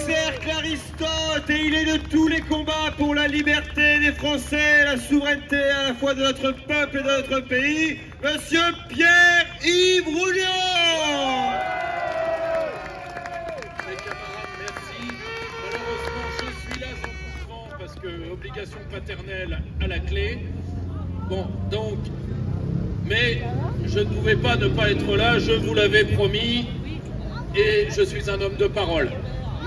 cercle Aristote et il est de tous les combats pour la liberté des Français, la souveraineté à la fois de notre peuple et de notre pays, Monsieur Pierre-Yves Rougeron. Mes camarades, merci. Malheureusement, je suis là sans comprendre parce que obligation paternelle à la clé. Bon, donc, mais je ne pouvais pas ne pas être là, je vous l'avais promis, et je suis un homme de parole.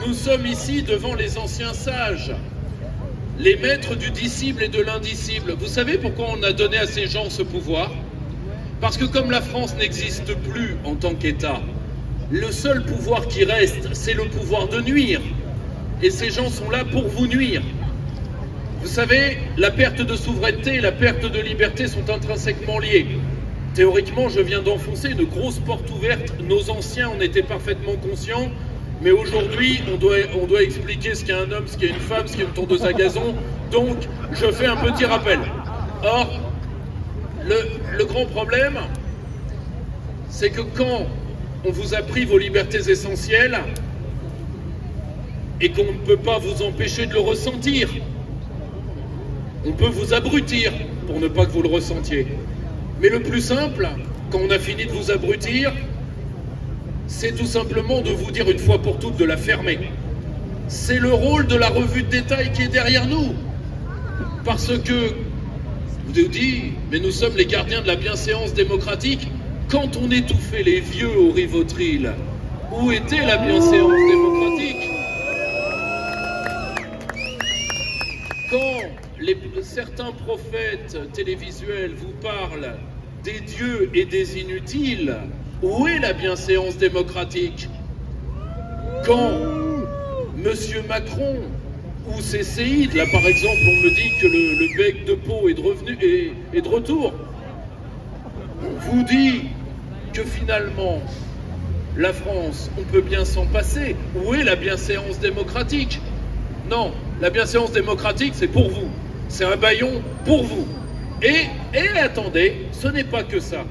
Nous sommes ici devant les anciens sages, les maîtres du disciple et de l'indicible. Vous savez pourquoi on a donné à ces gens ce pouvoir? Parce que comme la France n'existe plus en tant qu'État, le seul pouvoir qui reste, c'est le pouvoir de nuire. Et ces gens sont là pour vous nuire. Vous savez, la perte de souveraineté et la perte de liberté sont intrinsèquement liées. Théoriquement, je viens d'enfoncer une grosse porte ouverte. Nos anciens en étaient parfaitement conscients. Mais aujourd'hui, on doit expliquer ce qu'est un homme, ce qu'est une femme, ce qu'est une tondeuse à gazon. Donc, je fais un petit rappel. Or, le grand problème, c'est que quand on vous a pris vos libertés essentielles et qu'on ne peut pas vous empêcher de le ressentir, on peut vous abrutir pour ne pas que vous le ressentiez. Mais le plus simple, quand on a fini de vous abrutir, c'est tout simplement de vous dire une fois pour toutes de la fermer. C'est le rôle de la revue de détail qui est derrière nous. Parce que, vous nous dites, mais nous sommes les gardiens de la bienséance démocratique. Quand on étouffait les vieux au Rivotril, où était la bienséance démocratique? Quand certains prophètes télévisuels vous parlent des dieux et des inutiles, où est la bienséance démocratique? Quand M. Macron ou ses séides, là par exemple on me dit que le bec de Pau est de retour, vous dit que finalement la France, on peut bien s'en passer, où est la bienséance démocratique? Non, la bienséance démocratique c'est pour vous, c'est un bâillon pour vous. Et attendez, ce n'est pas que ça.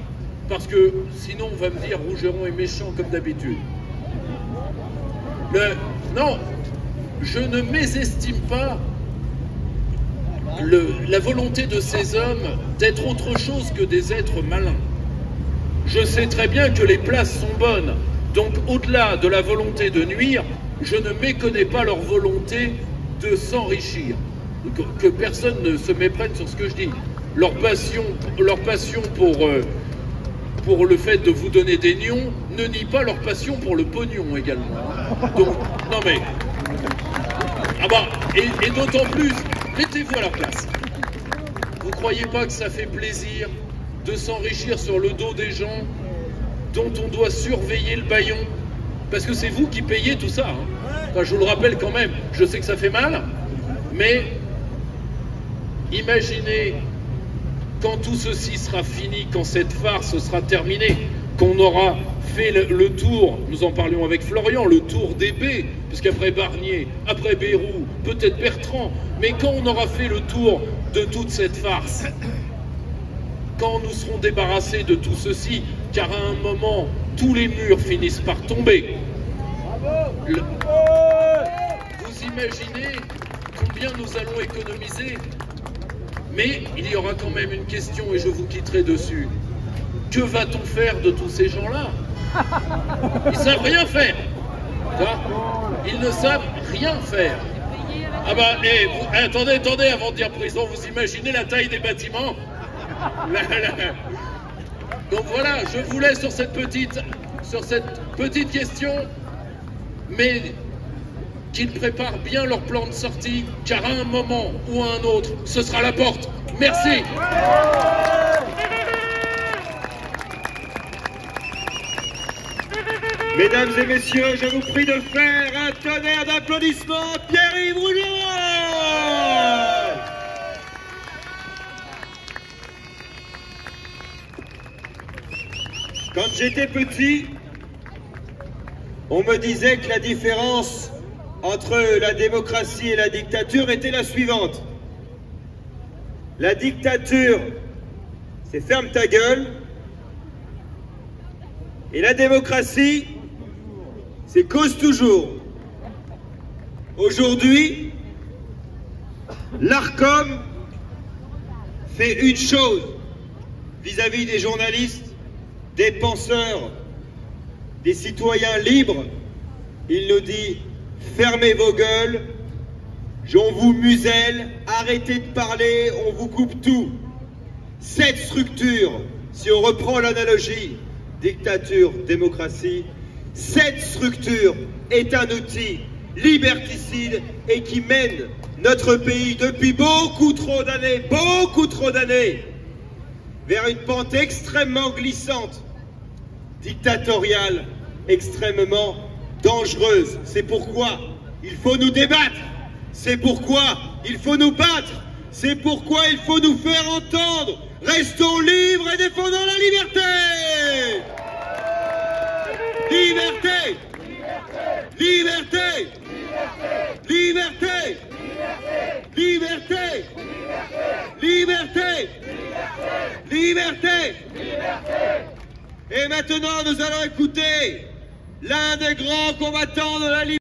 Parce que sinon on va me dire Rougeron est méchant comme d'habitude. Non, je ne mésestime pas la volonté de ces hommes d'être autre chose que des êtres malins. Je sais très bien que les places sont bonnes. Donc au-delà de la volonté de nuire, je ne méconnais pas leur volonté de s'enrichir. Que personne ne se méprenne sur ce que je dis. Leur passion pour le fait de vous donner des nions ne nie pas leur passion pour le pognon également. Donc, non mais... Ah bah, et d'autant plus, mettez-vous à leur place. Vous croyez pas que ça fait plaisir de s'enrichir sur le dos des gens dont on doit surveiller le bâillon? Parce que c'est vous qui payez tout ça. Hein. Enfin, je vous le rappelle quand même, je sais que ça fait mal, mais imaginez quand tout ceci sera fini, quand cette farce sera terminée, qu'on aura fait le tour, nous en parlions avec Florian, le tour des baies, puisqu'après Barnier, après Bayrou, peut-être Bertrand, mais quand on aura fait le tour de toute cette farce, quand nous serons débarrassés de tout ceci, car à un moment, tous les murs finissent par tomber. Vous imaginez combien nous allons économiser? Mais il y aura quand même une question et je vous quitterai dessus. Que va-t-on faire de tous ces gens-là? Ils savent rien faire. Ils ne savent rien faire. Ah bah, attendez, avant de dire prison, vous imaginez la taille des bâtiments? Donc voilà, je vous laisse sur cette petite question, mais qu'ils préparent bien leur plan de sortie, car à un moment ou à un autre, ce sera la porte. Merci. Mesdames et messieurs, je vous prie de faire un tonnerre d'applaudissements à Pierre-Yves Rougeron. Quand j'étais petit, on me disait que la différence entre la démocratie et la dictature était la suivante. La dictature, c'est ferme ta gueule. Et la démocratie, c'est cause toujours. Aujourd'hui, l'ARCOM fait une chose vis-à-vis des journalistes, des penseurs, des citoyens libres. Il nous dit « Fermez vos gueules, on vous muselle, arrêtez de parler, on vous coupe tout ». Cette structure, si on reprend l'analogie dictature, démocratie, cette structure est un outil liberticide et qui mène notre pays depuis beaucoup trop d'années, vers une pente extrêmement glissante, dictatoriale, extrêmement dangereuse. C'est pourquoi il faut nous débattre, c'est pourquoi il faut nous battre, c'est pourquoi il faut nous faire entendre. Restons libres et défendons la liberté! Liberté! Liberté! Liberté! Liberté! Liberté! Liberté! Et maintenant, nous allons écouter l'un des grands combattants de la liberté.